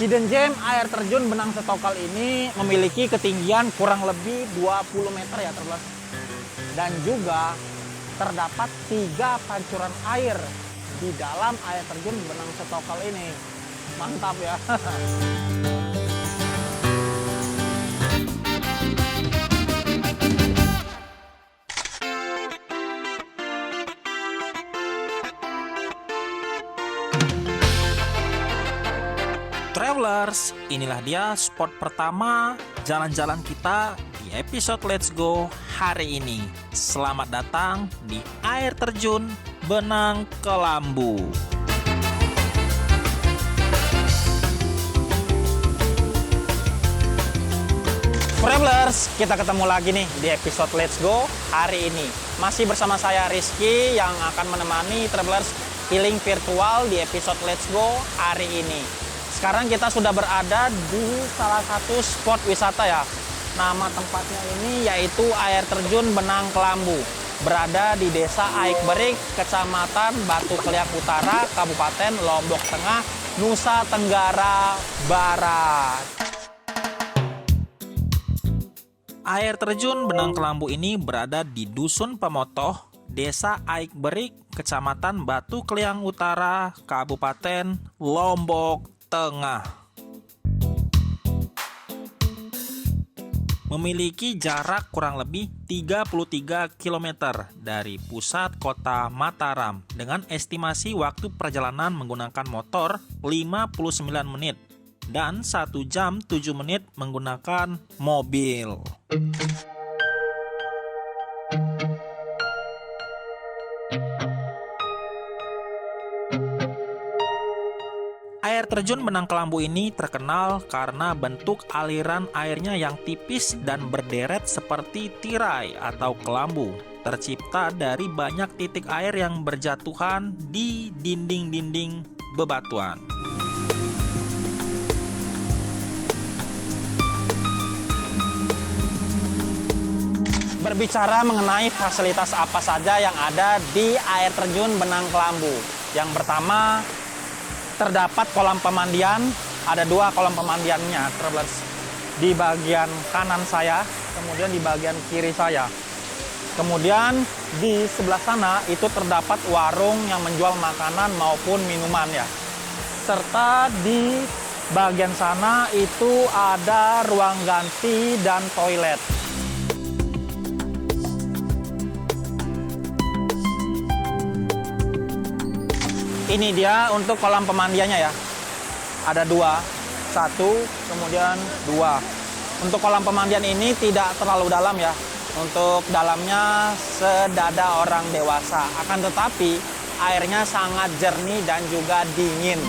Hidden Gem air terjun Benang Setokal ini memiliki ketinggian kurang lebih 20 meter ya Travelers. Dan juga terdapat 3 pancuran air di dalam air terjun Benang Setokal ini. Mantap ya. Travelers, inilah dia spot pertama jalan-jalan kita di episode Let's Go hari ini. Selamat datang di air terjun Benang Kelambu. Travelers, kita ketemu lagi nih di episode Let's Go hari ini. Masih bersama saya Rizky yang akan menemani Travelers healing virtual di episode Let's Go hari ini. Sekarang kita sudah berada di salah satu spot wisata ya. Nama tempatnya ini yaitu air terjun Benang Kelambu. Berada di Desa Aikberik, Kecamatan Batu Keliak Utara, Kabupaten Lombok Tengah, Nusa Tenggara Barat. Air terjun Benang Kelambu ini berada di Dusun Pemotoh, Desa Aikberik, Kecamatan Batu Keliang Utara, Kabupaten Lombok Tengah. Memiliki jarak kurang lebih 33 km dari pusat kota Mataram dengan estimasi waktu perjalanan menggunakan motor 59 menit dan 1 jam 7 menit menggunakan mobil. Air terjun Benang Kelambu ini terkenal karena bentuk aliran airnya yang tipis dan berderet seperti tirai atau kelambu, tercipta dari banyak titik air yang berjatuhan di dinding-dinding bebatuan. Berbicara mengenai fasilitas apa saja yang ada di air terjun Benang Kelambu. Yang pertama, terdapat kolam pemandian, ada 2 kolam pemandiannya, Travelers. Di bagian kanan saya, kemudian di bagian kiri saya. Kemudian di sebelah sana itu terdapat warung yang menjual makanan maupun minuman ya. Serta di bagian sana itu ada ruang ganti dan toilet. Ini dia untuk kolam pemandiannya ya. Ada 2, 1, kemudian 2. Untuk kolam pemandian ini tidak terlalu dalam ya. Untuk dalamnya sedada orang dewasa. Akan tetapi airnya sangat jernih dan juga dingin.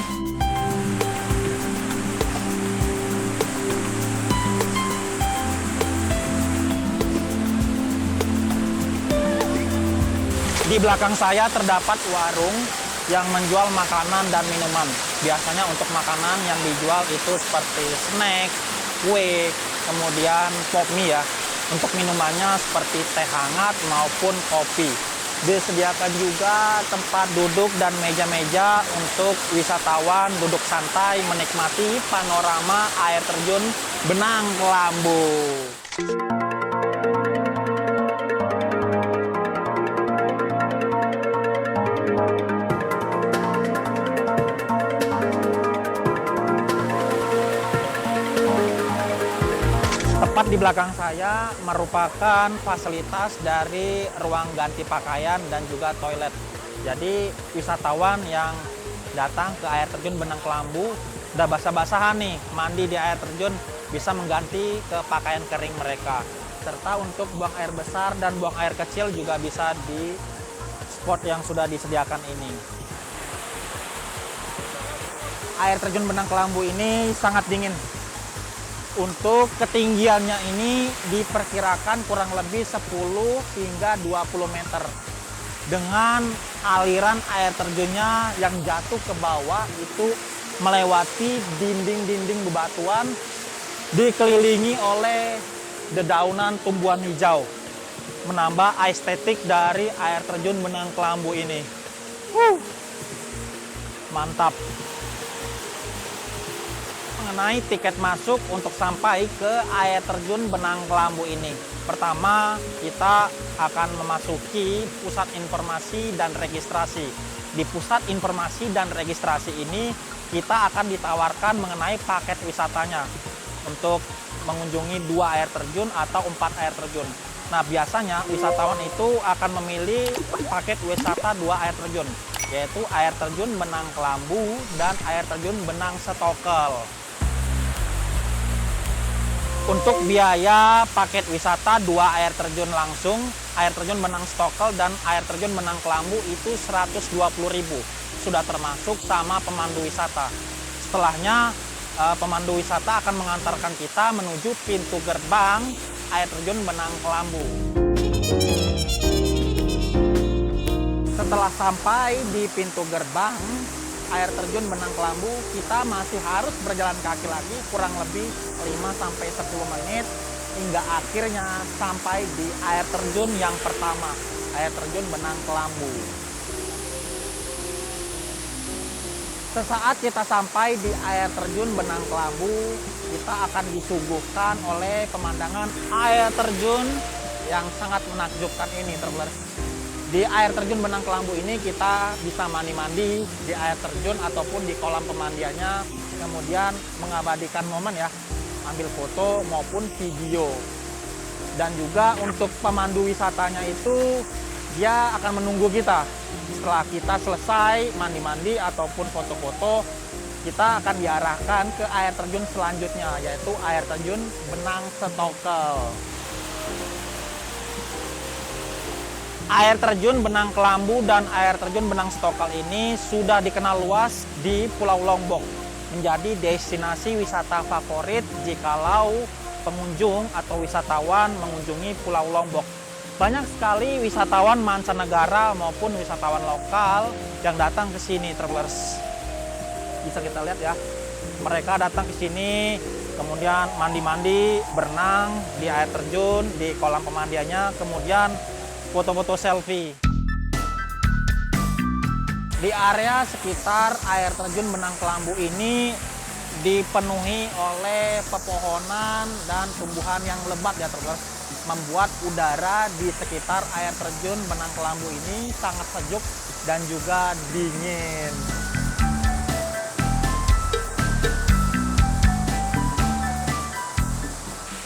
Di belakang saya terdapat warung yang menjual makanan dan minuman. Biasanya untuk makanan yang dijual itu seperti snack, kue, kemudian pop mie ya. Untuk minumannya seperti teh hangat maupun kopi. Disediakan juga tempat duduk dan meja-meja untuk wisatawan duduk santai menikmati panorama air terjun Benang Kelambu. Tepat di belakang saya merupakan fasilitas dari ruang ganti pakaian dan juga toilet. Jadi wisatawan yang datang ke air terjun Benang Kelambu udah basah-basahan nih, mandi di air terjun bisa mengganti ke pakaian kering mereka. Serta untuk buang air besar dan buang air kecil juga bisa di spot yang sudah disediakan ini. Air terjun Benang Kelambu ini sangat dingin. Untuk ketinggiannya ini diperkirakan kurang lebih 10 hingga 20 meter. Dengan aliran air terjunnya yang jatuh ke bawah itu melewati dinding-dinding bebatuan, dikelilingi oleh dedaunan tumbuhan hijau. Menambah estetik dari air terjun Benang Kelambu ini. Mantap. mengenai tiket masuk untuk sampai ke air terjun Benang Kelambu ini. Pertama, kita akan memasuki pusat informasi dan registrasi. Di pusat informasi dan registrasi ini, kita akan ditawarkan mengenai paket wisatanya untuk mengunjungi 2 air terjun atau 4 air terjun. Nah, biasanya wisatawan itu akan memilih paket wisata 2 air terjun, yaitu air terjun Benang Kelambu dan air terjun Benang Stokel. Untuk biaya paket wisata 2 air terjun langsung, air terjun Benang Stokel dan air terjun Benang Kelambu itu 120.000. Sudah termasuk sama pemandu wisata. Setelahnya pemandu wisata akan mengantarkan kita menuju pintu gerbang air terjun Benang Kelambu. Setelah sampai di pintu gerbang air terjun Benang Kelambu, kita masih harus berjalan kaki lagi kurang lebih 5-10 menit hingga akhirnya sampai di air terjun yang pertama, air terjun Benang Kelambu. Sesaat kita sampai di air terjun Benang Kelambu, kita akan disuguhkan oleh pemandangan air terjun yang sangat menakjubkan ini, travelers. Di air terjun Benang Kelambu ini kita bisa mandi-mandi di air terjun ataupun di kolam pemandiannya, kemudian mengabadikan momen ya, ambil foto maupun video. Dan juga untuk pemandu wisatanya itu dia akan menunggu kita. Setelah kita selesai mandi-mandi ataupun foto-foto, kita akan diarahkan ke air terjun selanjutnya, yaitu air terjun Benang Stokel. Air terjun Benang Kelambu dan air terjun Benang Stokel ini sudah dikenal luas di Pulau Lombok, menjadi destinasi wisata favorit jikalau pengunjung atau wisatawan mengunjungi Pulau Lombok. Banyak sekali wisatawan mancanegara maupun wisatawan lokal yang datang ke sini, travelers. Bisa kita lihat ya, mereka datang ke sini, kemudian mandi-mandi, berenang di air terjun, di kolam pemandiannya, kemudian foto-foto selfie. Di area sekitar air terjun Benang Kelambu ini dipenuhi oleh pepohonan dan tumbuhan yang lebat ya, travelers, membuat udara di sekitar air terjun Benang Kelambu ini sangat sejuk dan juga dingin.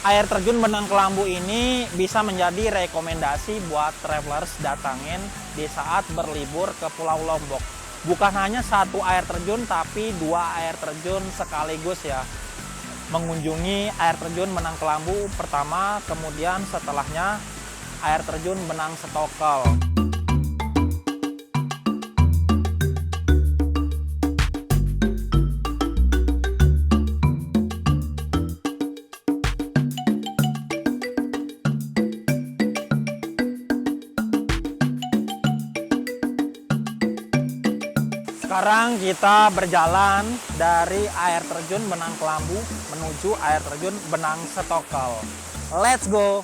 Air terjun Benang Kelambu ini bisa menjadi rekomendasi buat travelers datangin di saat berlibur ke Pulau Lombok. Bukan hanya 1 air terjun, tapi 2 air terjun sekaligus ya. Mengunjungi air terjun Benang Kelambu pertama, kemudian setelahnya air terjun Benang Stokel. Sekarang kita berjalan dari air terjun Benang Kelambu menuju air terjun Benang Stokel. Let's go!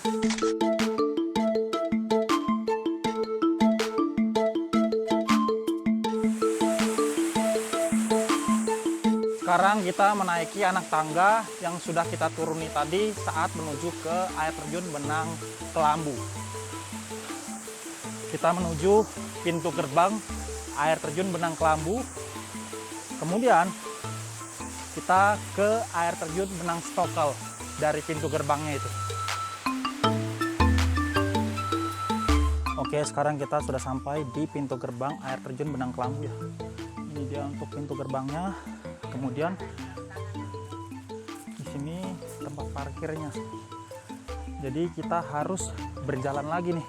Sekarang kita menaiki anak tangga yang sudah kita turuni tadi saat menuju ke air terjun Benang Kelambu. Kita menuju pintu gerbang air terjun Benang Kelambu, kemudian kita ke air terjun Benang Stokel dari pintu gerbangnya itu. Oke, sekarang kita sudah sampai di pintu gerbang air terjun Benang Kelambu ya. Ini dia untuk pintu gerbangnya. Kemudian di sini tempat parkirnya. Jadi kita harus berjalan lagi nih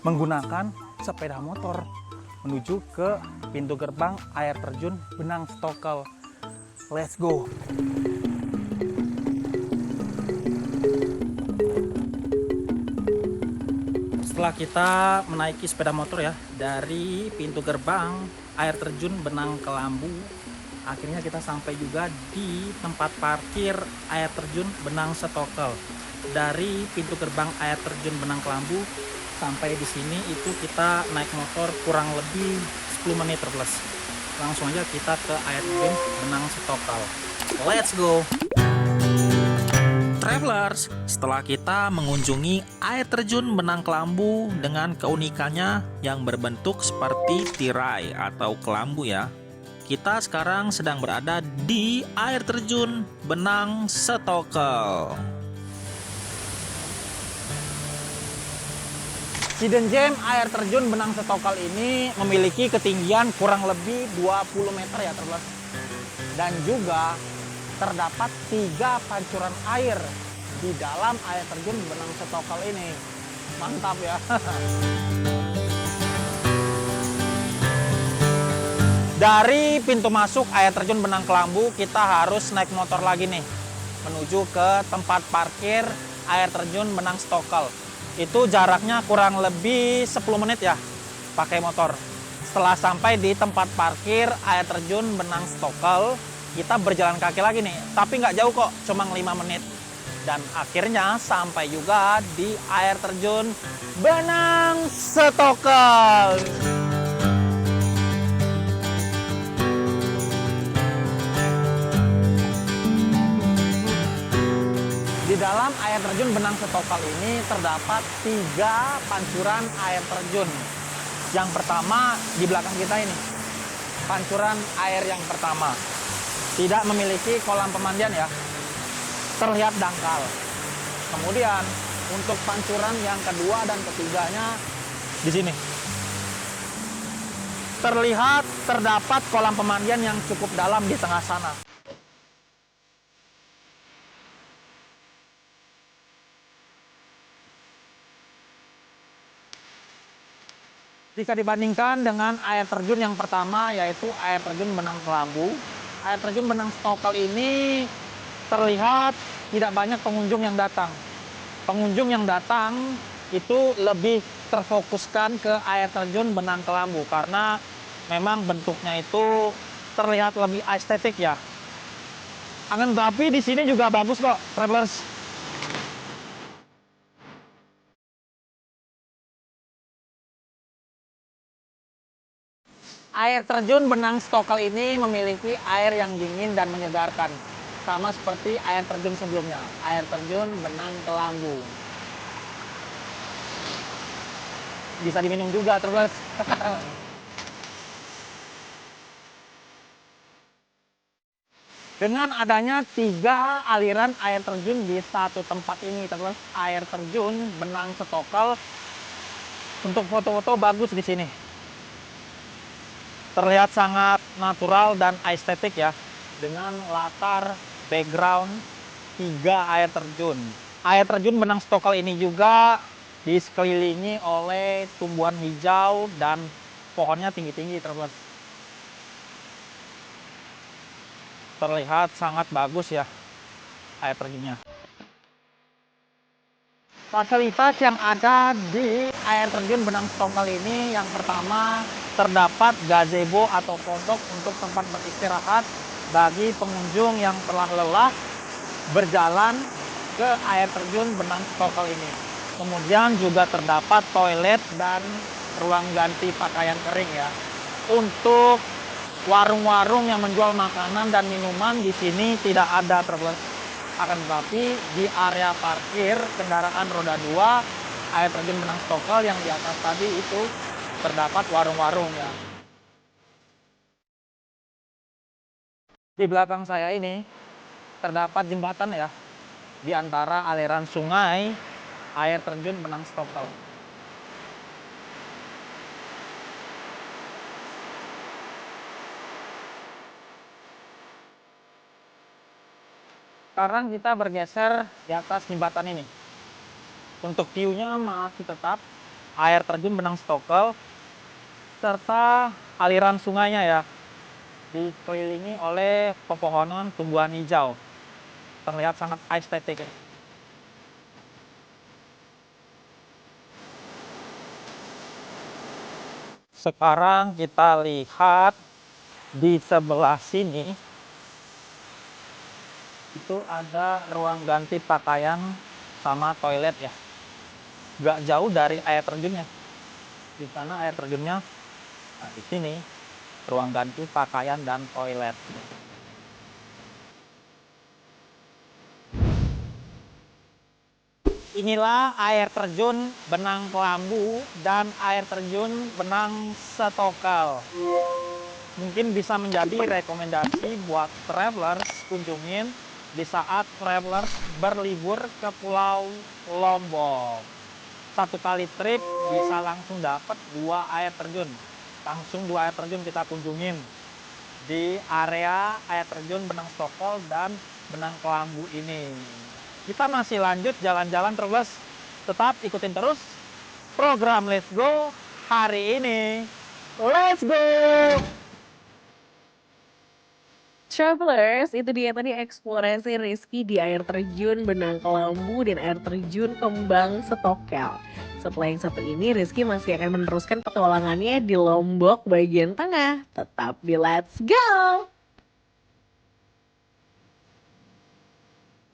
menggunakan sepeda motor menuju ke pintu gerbang air terjun Benang Stokel. Let's go! Setelah kita menaiki sepeda motor ya dari pintu gerbang air terjun Benang Kelambu, akhirnya kita sampai juga di tempat parkir air terjun Benang Stokel. Dari pintu gerbang air terjun Benang Kelambu sampai di sini itu kita naik motor kurang lebih 10 menit plus. Langsung aja kita ke air terjun Benang Stokel. let's go! Travelers, setelah kita mengunjungi air terjun Benang Kelambu dengan keunikannya yang berbentuk seperti tirai atau kelambu ya, kita sekarang sedang berada di air terjun Benang Stokel. Hidden gem air terjun Benang Stokel ini memiliki ketinggian kurang lebih 20 meter ya Travelers. Dan juga terdapat 3 pancuran air di dalam air terjun Benang Stokel ini. Mantap ya. Dari pintu masuk air terjun Benang Kelambu, kita harus naik motor lagi nih menuju ke tempat parkir air terjun Benang Stokel. Itu jaraknya kurang lebih 10 menit ya pakai motor. Setelah sampai di tempat parkir air terjun Benang Stokel, kita berjalan kaki lagi nih, tapi nggak jauh kok, cuma 5 menit. Dan akhirnya sampai juga di air terjun Benang Stokel. Di dalam air terjun Benang Stokel ini terdapat 3 pancuran air terjun. Yang pertama di belakang kita ini, pancuran air yang pertama. Tidak memiliki kolam pemandian ya, terlihat dangkal. Kemudian untuk pancuran yang kedua dan ketiganya di sini, terlihat terdapat kolam pemandian yang cukup dalam di tengah sana. Jika dibandingkan dengan air terjun yang pertama, yaitu air terjun Benang Kelambu, air terjun Benang Stokel ini terlihat tidak banyak pengunjung yang datang. Pengunjung yang datang itu lebih terfokuskan ke air terjun Benang Kelambu karena memang bentuknya itu terlihat lebih estetik ya. Akan tetapi di sini juga bagus kok, travelers. Air terjun Benang Stokel ini memiliki air yang dingin dan menyegarkan. Sama seperti air terjun sebelumnya, air terjun Benang Kelambu. Bisa diminum juga terus. Dengan adanya 3 aliran air terjun di satu tempat ini, terus air terjun Benang Stokel, untuk foto-foto bagus di sini. Terlihat sangat natural dan estetik ya, dengan latar background 3 air terjun. Air terjun Benang Stokel ini juga disekelilingi oleh tumbuhan hijau dan pohonnya tinggi-tinggi terus. Terlihat sangat bagus ya air terjunnya. Fasilitas yang ada di air terjun Benang Stokel ini, yang pertama terdapat gazebo atau pondok untuk tempat beristirahat bagi pengunjung yang telah lelah berjalan ke air terjun Benang Stokel ini. Kemudian juga terdapat toilet dan ruang ganti pakaian kering ya. Untuk warung-warung yang menjual makanan dan minuman di sini tidak ada terus. Akan tetapi di area parkir kendaraan roda 2 air terjun Benang Stokel yang di atas tadi itu terdapat warung-warung ya. Di belakang saya ini terdapat jembatan ya di antara aliran sungai air terjun Benang Stokel. Sekarang kita bergeser di atas jembatan ini. Untuk view-nya masih tetap air terjun Benang Stokel serta aliran sungainya ya, dikelilingi oleh pepohonan tumbuhan hijau. Terlihat sangat estetik. Sekarang kita lihat di sebelah sini, itu ada ruang ganti pakaian sama toilet ya. Gak jauh dari air terjunnya. Di sana air terjunnya. Nah, di sini ruang ganti pakaian dan toilet. Inilah air terjun Benang Kelambu dan air terjun Benang Setokal. Mungkin bisa menjadi rekomendasi buat travelers kunjungin di saat travelers berlibur ke Pulau Lombok. Satu kali trip bisa langsung dapat 2 air terjun. Langsung 2 air terjun kita kunjungin di area air terjun Benang Setokal dan Benang Kelambu ini. Kita masih lanjut jalan-jalan terus. Tetap ikutin terus program Let's Go hari ini. Let's go! Travelers, itu dia tadi eksplorasi Rizky di air terjun Benang Kelambu dan air terjun Kembang Setokel. Setelah yang satu ini, Rizky masih akan meneruskan petualangannya di Lombok bagian tengah. Tetap di Let's Go!